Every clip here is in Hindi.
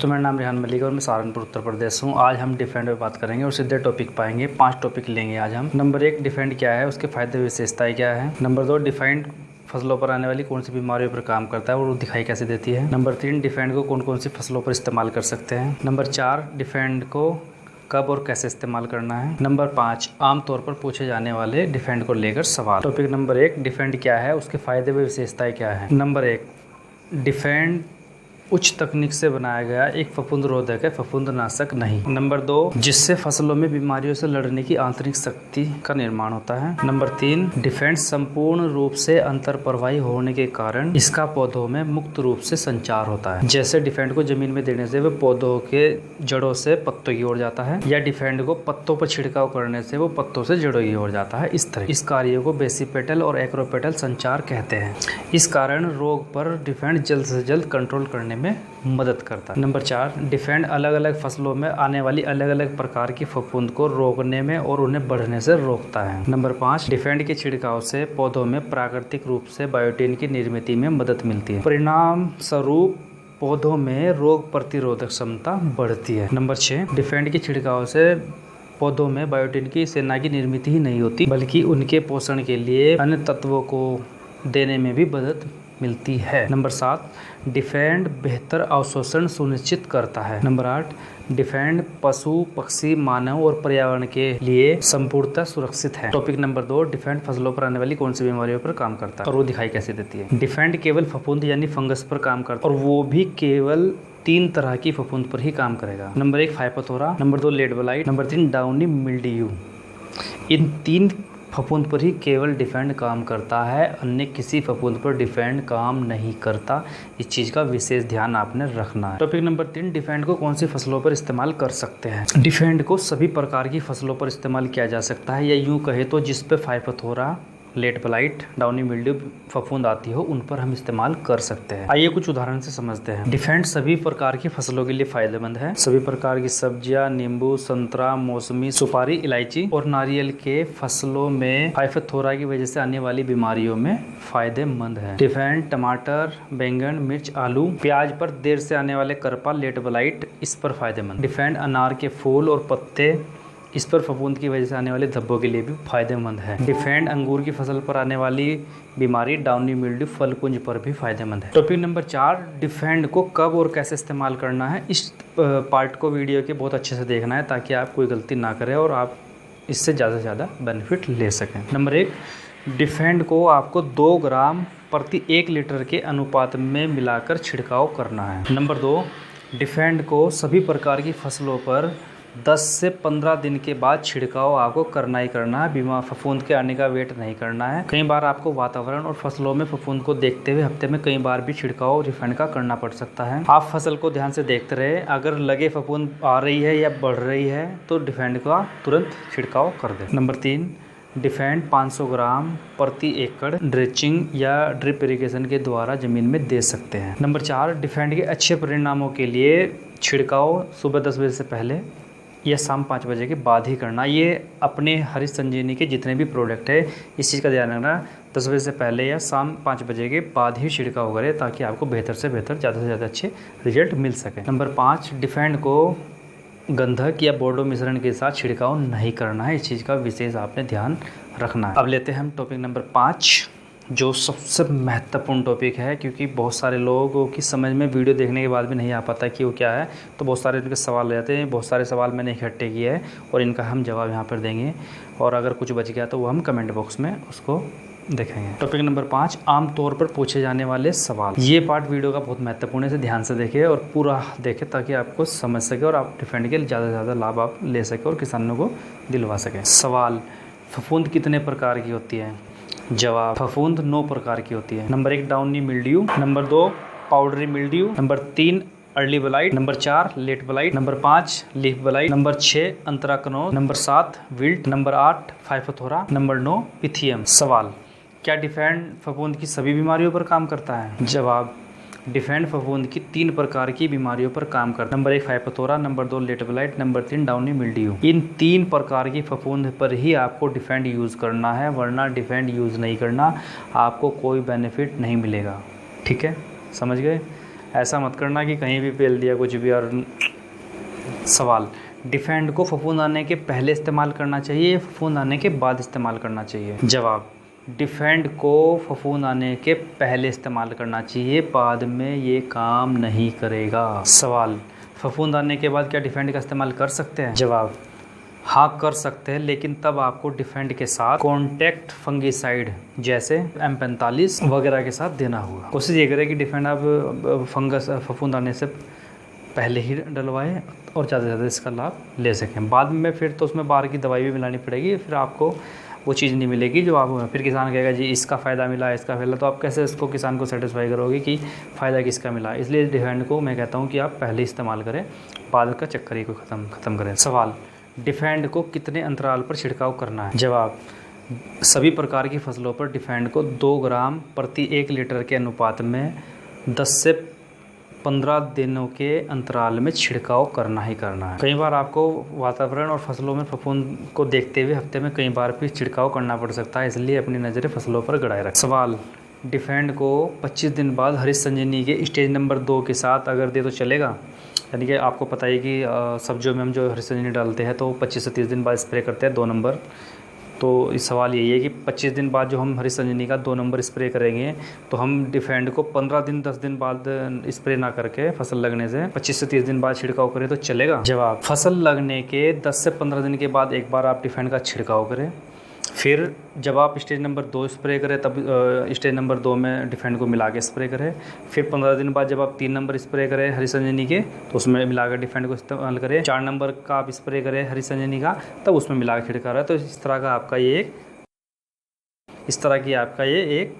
तो मेरा नाम रेहान मलिक और मैं सहारनपुर उत्तर प्रदेश हूँ। आज हम डिफेंड पे बात करेंगे और सीधे टॉपिक पाएंगे। 5 टॉपिक लेंगे आज हम। नंबर 1, डिफेंड क्या है, उसके फायदे विशेषताएं क्या है। नंबर 2, डिफेंड फसलों पर आने वाली कौन सी बीमारियों पर काम करता है और वो दिखाई कैसे देती है। नंबर 3, डिफेंड को कौन कौन सी फसलों पर इस्तेमाल कर सकते हैं। नंबर 4, डिफेंड को कब और कैसे इस्तेमाल करना है। नंबर 5, आमतौर पर पूछे जाने वाले डिफेंड को लेकर सवाल। टॉपिक नंबर 1, डिफेंड क्या है, उसके फायदे व विशेषताएं क्या है। नंबर 1, डिफेंड उच्च तकनीक से बनाया गया एक फफूंद रोधक है, फफूंदनाशक नहीं। नंबर 2, जिससे फसलों में बीमारियों से लड़ने की आंतरिक शक्ति का निर्माण होता है। नंबर 3, डिफेंड संपूर्ण रूप से अंतरप्रवाही होने के कारण इसका पौधों में मुक्त रूप से संचार होता है। जैसे डिफेंड को जमीन में देने से वो पौधों के जड़ों से पत्तों की ओर जाता है, या डिफेंड को पत्तों पर छिड़काव करने से वो पत्तों से जड़ों की ओर जाता है। इस तरह इस कार्य को बेसिपेटल और एक्रोपेटल संचार कहते हैं। इस कारण रोग पर डिफेंड जल्द से जल्द कंट्रोल करने में मदद करता है। नंबर 4, डिफेंड अलग अलग फसलों में आने वाली अलग अलग प्रकार की फफूंद को रोकने में और उन्हें बढ़ने से रोकता है। नंबर 5, डिफेंड के छिड़काव से पौधों में प्राकृतिक रूप से बायोटिन की निर्मित में मदद मिलती है। परिणाम स्वरूप पौधों में रोग प्रतिरोधक क्षमता बढ़ती है। नंबर 6, डिफेंड के छिड़काव से पौधों में बायोटिन की सेना की निर्मित ही नहीं होती, बल्कि उनके पोषण के लिए अन्य तत्वों को देने में भी मदद मिलती है। नंबर 7, डिफेंड बेहतर अवशोषण सुनिश्चित करता है। नंबर 8, डिफेंड पशु पक्षी मानव और पर्यावरण के लिए संपूर्णतः सुरक्षित है। टॉपिक नंबर 2, डिफेंड फसलों पर आने वाली कौन सी बीमारियों पर काम करता है और वो दिखाई कैसे देती है। डिफेंड केवल फफूंद यानी फंगस पर काम करता है और वो भी केवल 3 तरह की फफूंद पर ही काम करेगा। Number 1, phytophthora. Number 2, late blight. Number 3, downy mildew. इन 3 फफूंद पर ही केवल डिफेंड काम करता है, अन्य किसी फफूंद पर डिफेंड काम नहीं करता। इस चीज़ का विशेष ध्यान आपने रखना है। टॉपिक नंबर 3, डिफेंड को कौन सी फसलों पर इस्तेमाल कर सकते हैं। डिफेंड को सभी प्रकार की फसलों पर इस्तेमाल किया जा सकता है, या यूँ कहे तो जिस पे फाइपोथोरा, लेट ब्लाइट, डाउनी मिल्ड्यू फफूंद आती हो उन पर हम इस्तेमाल कर सकते हैं। आइए कुछ उदाहरण से समझते हैं। डिफेंड सभी प्रकार की फसलों के लिए फायदेमंद है। सभी प्रकार की सब्जियां, नींबू, संतरा, मौसमी, सुपारी, इलायची और नारियल के फसलों में फाइपोथोरा की वजह से आने वाली बीमारियों में फायदेमंद है। डिफेंड टमाटर, बैंगन, मिर्च, आलू, प्याज पर देर से आने वाले करपा, लेट ब्लाइट इस पर फायदेमंद। डिफेंड अनार के फूल और पत्ते, इस पर फफूंद की वजह से आने वाले धब्बों के लिए भी फायदेमंद है। डिफेंड अंगूर की फसल पर आने वाली बीमारी डाउनी मिल्ड्यू फल कुंज पर भी फायदेमंद है। टॉपिक नंबर 4, डिफेंड को कब और कैसे इस्तेमाल करना है। इस पार्ट को वीडियो के बहुत अच्छे से देखना है ताकि आप कोई गलती ना करें और आप इससे ज़्यादा से ज़्यादा बेनिफिट ले सकें। नंबर 1, डिफेंड को आपको 2 ग्राम प्रति 1 लीटर के अनुपात में मिलाकर छिड़काव करना है। नंबर 2, डिफेंड को सभी प्रकार की फसलों पर 10 से 15 दिन के बाद छिड़काव आपको करना ही करना है। बीमा फफूंद के आने का वेट नहीं करना है। कई बार आपको वातावरण और फसलों में फफूंद को देखते हुए हफ्ते में कई बार भी छिड़काव डिफेंड का करना पड़ सकता है। आप फसल को ध्यान से देखते रहे, अगर लगे फफूंद आ रही है या बढ़ रही है तो डिफेंड का तुरंत छिड़काव कर दे। नंबर 3, डिफेंड 500 ग्राम प्रति एकड़ ड्रिचिंग या ड्रिप इरिगेशन के द्वारा जमीन में दे सकते हैं। नंबर 4, डिफेंड के अच्छे परिणामों के लिए छिड़काव सुबह 10 बजे से पहले या शाम 5 बजे के बाद ही करना। ये अपने हरी संजीवनी के जितने भी प्रोडक्ट है इस चीज़ का ध्यान रखना, 10 बजे से पहले या शाम 5 बजे के बाद ही छिड़काव करें ताकि आपको बेहतर से बेहतर ज़्यादा से ज़्यादा अच्छे रिजल्ट मिल सके। नंबर 5, डिफेंड को गंधक या बोर्डो मिश्रण के साथ छिड़काव नहीं करना है। इस चीज़ का विशेष आपने ध्यान रखना है। अब लेते हैं हम टॉपिक नंबर 5, जो सबसे महत्वपूर्ण टॉपिक है, क्योंकि बहुत सारे लोगों की समझ में वीडियो देखने के बाद भी नहीं आ पाता कि वो क्या है, तो बहुत सारे इनके सवाल रहते हैं। बहुत सारे सवाल मैंने इकट्ठे किए हैं और इनका हम जवाब यहाँ पर देंगे, और अगर कुछ बच गया तो वो हम कमेंट बॉक्स में उसको देखेंगे। टॉपिक नंबर 5, आमतौर पर पूछे जाने वाले सवाल। ये पार्ट वीडियो का बहुत महत्वपूर्ण है, इसे ध्यान से देखें और पूरा देखें ताकि आपको समझ सके और आप डिफेंड के ज़्यादा से ज़्यादा लाभ आप ले सकें और किसानों को दिलवा सकें। सवाल, फफूंद कितने प्रकार की होती है। जवाब, फफूंद 9 प्रकार की होती है। Number 1, downy mildew. Number 2, powdery mildew. Number 3, early blight. Number 4, late blight. Number 5, leaf blight. Number 6, anthracnose. Number 7, wilt. Number 8, phytophthora. Number 9, pythium. सवाल, क्या डिफेंड फफूंद की सभी बीमारियों पर काम करता है। जवाब, डिफेंड फफूंद की 3 प्रकार की बीमारियों पर काम करता है। Number 1, phytophthora. Number 2, late blight. Number 3, downy mildew. इन 3 प्रकार की फफूंद पर ही आपको डिफेंड यूज़ करना है, वरना डिफेंड यूज़ नहीं करना, आपको कोई बेनिफिट नहीं मिलेगा। ठीक है, समझ गए। ऐसा मत करना कि कहीं भी पेल दिया कुछ भी। और सवाल, डिफेंड को फफूंद आने के पहले इस्तेमाल करना चाहिए या फफूंद आने के बाद इस्तेमाल करना चाहिए? जवाब, डिफेंड को फफूंद आने के पहले इस्तेमाल करना चाहिए, बाद में ये काम नहीं करेगा। सवाल, फफूंद आने के बाद क्या डिफेंड का इस्तेमाल कर सकते हैं? जवाब, हाँ कर सकते हैं, लेकिन तब आपको डिफेंड के साथ कॉन्टैक्ट फंगिसाइड जैसे M45 वगैरह के साथ देना होगा। कोशिश ये करें कि डिफेंड आप फफूंद आने से पहले ही डलवाएं और ज़्यादा से ज़्यादा इसका लाभ ले सकें। बाद में फिर तो उसमें बाहर की दवाई भी मिलानी पड़ेगी, फिर आपको वो चीज़ नहीं मिलेगी जो आप, फिर किसान कहेगा जी इसका फ़ायदा मिला, इसका फ़ायदा, तो आप कैसे इसको किसान को सेटिस्फाई करोगे कि फ़ायदा किसका मिला? इसलिए डिफेंड को मैं कहता हूँ कि आप पहले इस्तेमाल करें, बाद का चक्कर ही को ख़त्म करें। सवाल, डिफेंड को कितने अंतराल पर छिड़काव करना है? जवाब, सभी प्रकार की फसलों पर डिफेंड को 2 ग्राम प्रति 1 लीटर के अनुपात में 10 से 15 दिनों के अंतराल में छिड़काव करना ही करना है। कई बार आपको वातावरण और फसलों में फफूंद को देखते हुए हफ्ते में कई बार भी छिड़काव करना पड़ सकता है, इसलिए अपनी नज़रें फसलों पर गड़ाए रखें। सवाल, डिफेंड को 25 दिन बाद हरित संजीवनी के स्टेज नंबर 2 के साथ अगर दे तो चलेगा? यानी कि आपको पता है कि सब्जियों में हम जो हरित संजीवनी डालते हैं तो 25 से 30 दिन बाद स्प्रे करते हैं 2 नंबर। तो इस सवाल यही है कि 25 दिन बाद जो हम हरित संजीवनी का 2 नंबर स्प्रे करेंगे तो हम डिफेंड को 15 दिन 10 दिन बाद स्प्रे ना करके फसल लगने से 25 से 30 दिन बाद छिड़काव करें तो चलेगा? जवाब, फसल लगने के 10 से 15 दिन के बाद एक बार आप डिफेंड का छिड़काव करें, फिर जब आप स्टेज नंबर 2 स्प्रे करें तब स्टेज नंबर 2 में डिफेंड को मिला के स्प्रे करें, फिर 15 दिन बाद जब आप 3 नंबर स्प्रे करें हरी संजीवनी के तो उसमें मिलाकर डिफेंड को इस्तेमाल करें, 4 नंबर का आप स्प्रे करें हरी संजीवनी का तब उसमें मिला के छिड़का रहा है। तो इस तरह की आपका ये एक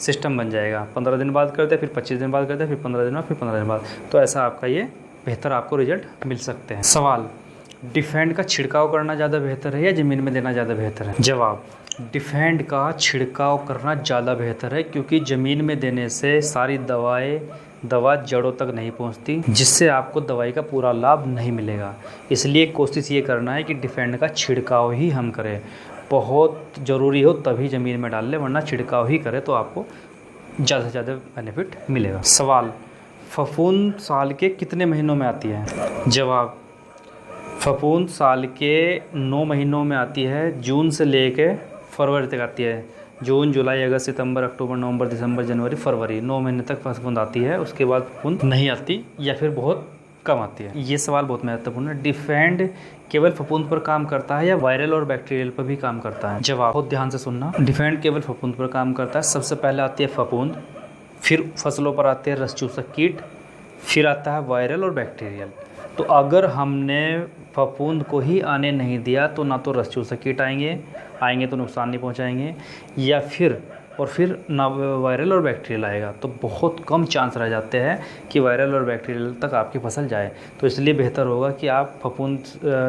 सिस्टम बन जाएगा। 15 दिन बाद करते, फिर 25 दिन बाद करते, फिर 15 दिन बाद, फिर 15 दिन बाद, तो ऐसा आपका ये बेहतर आपको रिजल्ट मिल सकते हैं। सवाल, डिफेंड का छिड़काव करना ज़्यादा बेहतर है या ज़मीन में देना ज़्यादा बेहतर है? जवाब, डिफेंड का छिड़काव करना ज़्यादा बेहतर है, क्योंकि ज़मीन में देने से सारी दवा जड़ों तक नहीं पहुंचती, जिससे आपको दवाई का पूरा लाभ नहीं मिलेगा। इसलिए कोशिश ये करना है कि डिफेंड का छिड़काव ही हम करें, बहुत ज़रूरी हो तभी ज़मीन में डाल लें, वरना छिड़काव ही करें तो आपको ज़्यादा से ज़्यादा बेनिफिट मिलेगा। सवाल, फफूंद साल के कितने महीनों में आती है? जवाब, फफूंद साल के 9 महीनों में आती है, जून से लेके फरवरी तक आती है। जून, जुलाई, अगस्त, सितंबर, अक्टूबर, नवंबर, दिसंबर, जनवरी, फरवरी, 9 महीने तक फफूंद आती है, उसके बाद फफूंद नहीं आती या फिर बहुत कम आती है। ये सवाल बहुत महत्वपूर्ण है। डिफेंड केवल फफूंद पर काम करता है या वायरल और बैक्टीरियल पर भी काम करता है? जवाब, बहुत ध्यान से सुनना। डिफेंड केवल फफूंद पर काम करता है। सबसे पहले आती है फफूंद, फिर फसलों पर आते हैं रस चूसक कीट, फिर आता है वायरल और बैक्टीरियल। तो अगर हमने फफूंद को ही आने नहीं दिया तो ना तो रस चूसक कीट आएंगे तो नुकसान नहीं पहुंचाएंगे, या फिर ना वायरल और बैक्टीरियल आएगा, तो बहुत कम चांस रह जाते हैं कि वायरल और बैक्टीरियल तक आपकी फसल जाए। तो इसलिए बेहतर होगा कि आप फफूंद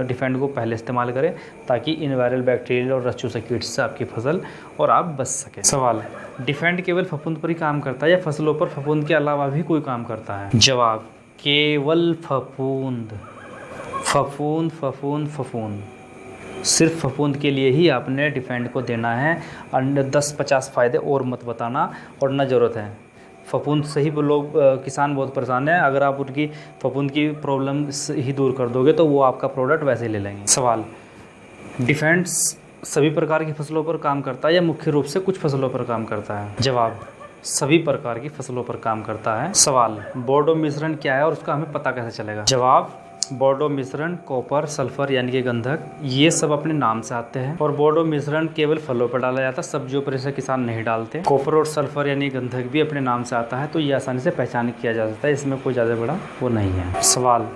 डिफेंड को पहले इस्तेमाल करें, ताकि इन वायरल, बैक्टीरियल और रस चूसक कीट से आपकी फसल और आप बच सकें। सवाल, डिफेंड केवल फफूंद पर ही काम करता है या फसलों पर फफूंद के अलावा भी कोई काम करता है? जवाब, केवल फफूंद। सिर्फ फफूंद के लिए ही आपने डिफेंड को देना है। अन्य 10-50 फ़ायदे और मत बताना और न ज़रूरत है। फफूंद से ही लोग किसान बहुत परेशान है, अगर आप उनकी फफूंद की प्रॉब्लम ही दूर कर दोगे तो वो आपका प्रोडक्ट वैसे ही ले लेंगे। सवाल, डिफेंड सभी प्रकार की फसलों पर काम करता है या मुख्य रूप से कुछ फसलों पर काम करता है? जवाब, सभी प्रकार की फसलों पर काम करता है। सवाल, बोर्डो मिश्रण क्या है और उसका हमें पता कैसे चलेगा? जवाब, बोर्डो मिश्रण, कॉपर, सल्फर यानी कि गंधक, ये सब अपने नाम से आते हैं, और बोर्डो मिश्रण केवल फलों पर डाला जाता है, सब्जियों पर इसे किसान नहीं डालते। कॉपर और सल्फर यानी गंधक भी अपने नाम से आता है, तो ये आसानी से पहचान किया जा सकता है, इसमें कोई ज़्यादा बड़ा वो नहीं है। सवाल,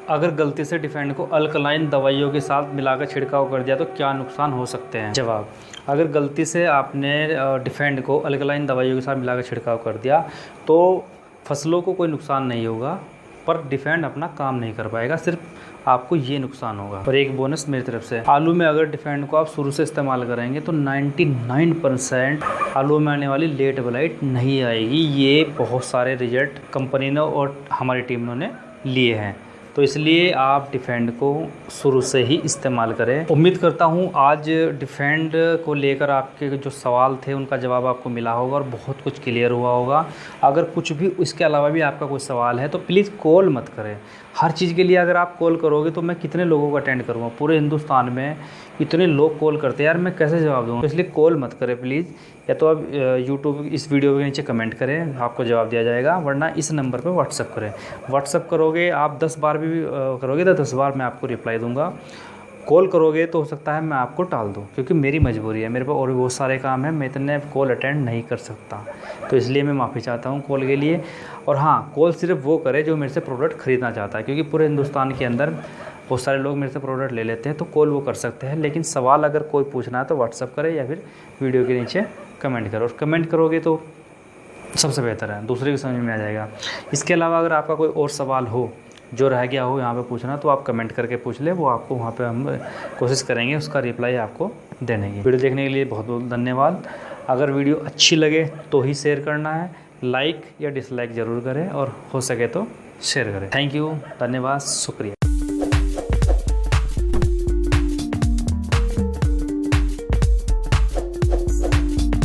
अगर गलती से डिफेंड को अल्कलाइन दवाइयों के साथ मिलाकर छिड़काव कर दिया तो क्या नुकसान हो सकते हैं? जवाब, अगर गलती से आपने डिफेंड को अल्कलाइन दवाइयों के साथ मिलाकर छिड़काव कर दिया तो फसलों को कोई नुकसान नहीं होगा, पर डिफेंड अपना काम नहीं कर पाएगा, सिर्फ आपको ये नुकसान होगा। और एक बोनस मेरी तरफ से, आलू में अगर डिफेंड को आप शुरू से इस्तेमाल करेंगे तो 99% आलू में आने वाली लेट ब्लाइट नहीं आएगी। ये बहुत सारे रिजल्ट कंपनी ने और हमारी टीम ने लिए हैं। तो इसलिए आप डिफेंड को शुरू से ही इस्तेमाल करें। उम्मीद करता हूँ आज डिफेंड को लेकर आपके जो सवाल थे उनका जवाब आपको मिला होगा और बहुत कुछ क्लियर हुआ होगा। अगर कुछ भी इसके अलावा भी आपका कोई सवाल है तो प्लीज़ कॉल मत करें। हर चीज़ के लिए अगर आप कॉल करोगे तो मैं कितने लोगों को अटेंड करूँगा? पूरे हिंदुस्तान में इतने लोग कॉल करते हैं यार, मैं कैसे जवाब दूँगा? तो इसलिए कॉल मत करें प्लीज़। या तो आप यूट्यूब इस वीडियो के नीचे कमेंट करें, आपको जवाब दिया जाएगा, वरना इस नंबर पर व्हाट्सअप करें। व्हाट्सअप करोगे आप 10 बार भी करोगे तो 10 बार मैं आपको रिप्लाई दूँगा। कॉल करोगे तो हो सकता है मैं आपको टाल दूँ, क्योंकि मेरी मजबूरी है, मेरे पास और भी बहुत सारे काम हैं, मैं इतने कॉल अटेंड नहीं कर सकता। तो इसलिए मैं माफ़ी चाहता हूँ कॉल के लिए। और हाँ, कॉल सिर्फ वो करे जो मेरे से प्रोडक्ट ख़रीदना चाहता है, क्योंकि पूरे हिंदुस्तान के अंदर बहुत सारे लोग मेरे से प्रोडक्ट ले लेते हैं, तो कॉल वो कर सकते हैं। लेकिन सवाल अगर कोई पूछना है तो व्हाट्सअप करें या फिर वीडियो के नीचे कमेंट करो। और कमेंट करोगे तो सबसे बेहतर है, दूसरे की समझ में आ जाएगा। इसके अलावा अगर आपका कोई और सवाल हो जो रह गया हो यहाँ पे पूछना, तो आप कमेंट करके पूछ ले, वो आपको वहाँ पे हम कोशिश करेंगे उसका रिप्लाई आपको देने की। वीडियो देखने के लिए बहुत बहुत धन्यवाद। अगर वीडियो अच्छी लगे तो ही शेयर करना है, लाइक या डिसलाइक ज़रूर करें और हो सके तो शेयर करें। थैंक यू, धन्यवाद, शुक्रिया।